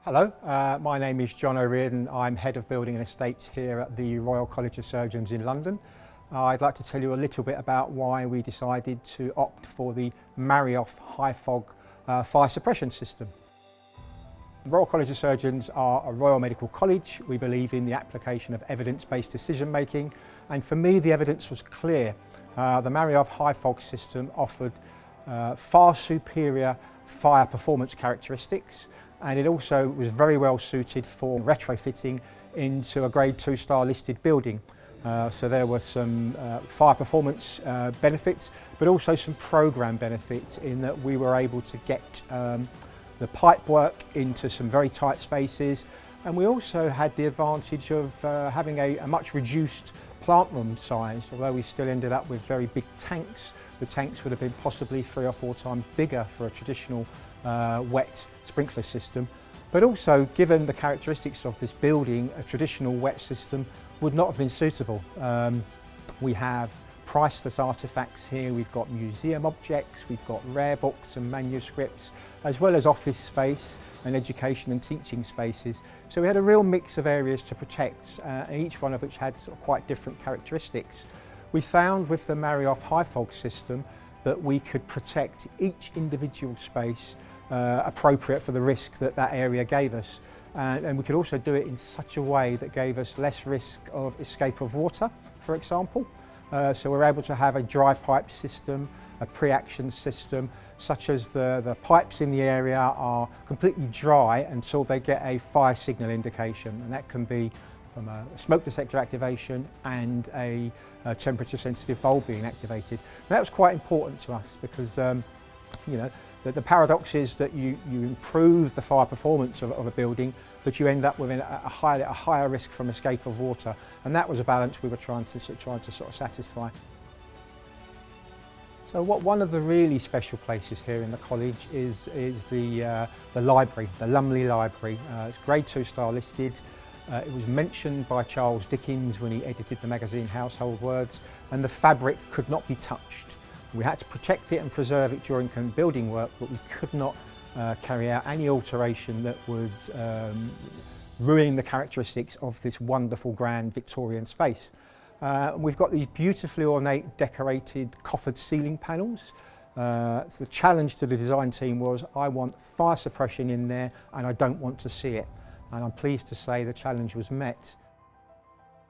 Hello, my name is John O'Riordan. I'm Head of Building and Estates here at the Royal College of Surgeons in London. I'd like to tell you a little bit about why we decided to opt for the Marioff high fog fire suppression system. The Royal College of Surgeons are a Royal Medical College. We believe in the application of evidence-based decision making, and for me the evidence was clear. The Marioff high fog system offered far superior fire performance characteristics, and it also was very well suited for retrofitting into a Grade 2 star listed building. So there were some fire performance benefits, but also some programme benefits in that we were able to get the pipe work into some very tight spaces, and we also had the advantage of having a much reduced plant room size. Although we still ended up with very big tanks, the tanks would have been possibly 3 or 4 times bigger for a traditional wet sprinkler system. But also, given the characteristics of this building, a traditional wet system would not have been suitable. We have priceless artefacts here, we've got museum objects, we've got rare books and manuscripts, as well as office space and education and teaching spaces. So we had a real mix of areas to protect, each one of which had sort of quite different characteristics. We found with the Marioff high fog system that we could protect each individual space appropriate for the risk that that area gave us. And we could also do it in such a way that gave us less risk of escape of water, for example. So we're able to have a dry pipe system, a pre-action system, such as the pipes in the area are completely dry until they get a fire signal indication, and that can be from a smoke detector activation and a temperature sensitive bulb being activated. And that was quite important to us because you know, the paradox is that you improve the fire performance of a building, but you end up with a higher risk from escape of water, and that was a balance we were trying to sort of satisfy. So one of the really special places here in the college is the library, the Lumley Library. It's Grade 2 star listed. It was mentioned by Charles Dickens when he edited the magazine Household Words, and the fabric could not be touched. We had to protect it and preserve it during building work, but we could not carry out any alteration that would ruin the characteristics of this wonderful grand Victorian space. We've got these beautifully ornate decorated coffered ceiling panels. So the challenge to the design team was, I want fire suppression in there and I don't want to see it. And I'm pleased to say the challenge was met.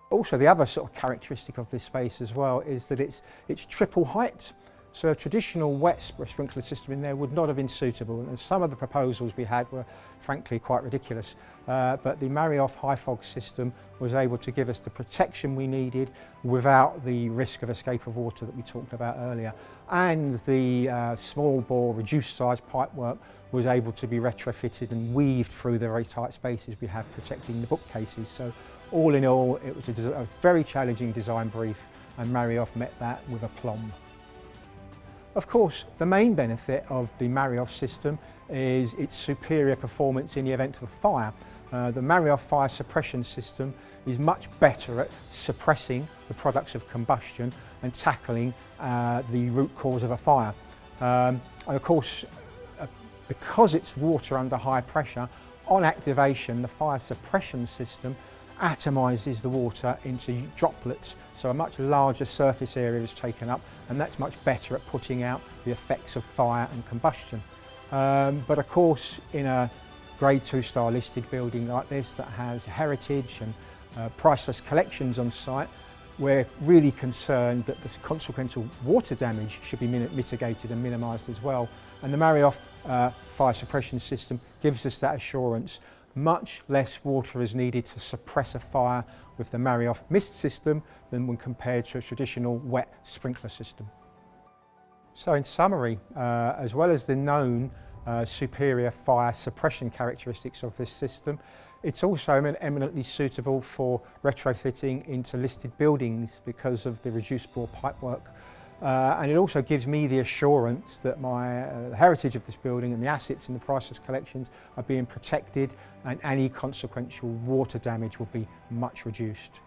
Also, the other sort of characteristic of this space as well is that it's triple height. So a traditional wet sprinkler system in there would not have been suitable, and some of the proposals we had were frankly quite ridiculous. But the Marioff high fog system was able to give us the protection we needed without the risk of escape of water that we talked about earlier. And the small bore reduced size pipework was able to be retrofitted and weaved through the very tight spaces we have protecting the bookcases. So all in all, it was a very challenging design brief, and Marioff met that with aplomb. Of course, the main benefit of the Marioff system is its superior performance in the event of a fire. The Marioff fire suppression system is much better at suppressing the products of combustion and tackling the root cause of a fire. And of course, because it's water under high pressure, on activation the fire suppression system atomises the water into droplets, so a much larger surface area is taken up, and that's much better at putting out the effects of fire and combustion. But of course, in a Grade 2 star listed building like this that has heritage and priceless collections on site, we're really concerned that this consequential water damage should be mitigated and minimised as well. And the Marioff fire suppression system gives us that assurance. Much less water is needed to suppress a fire with the Marioff mist system than when compared to a traditional wet sprinkler system. So in summary, as well as the known superior fire suppression characteristics of this system, it's also eminently suitable for retrofitting into listed buildings because of the reduced bore pipework. And it also gives me the assurance that my heritage of this building and the assets in the priceless collections are being protected, and any consequential water damage will be much reduced.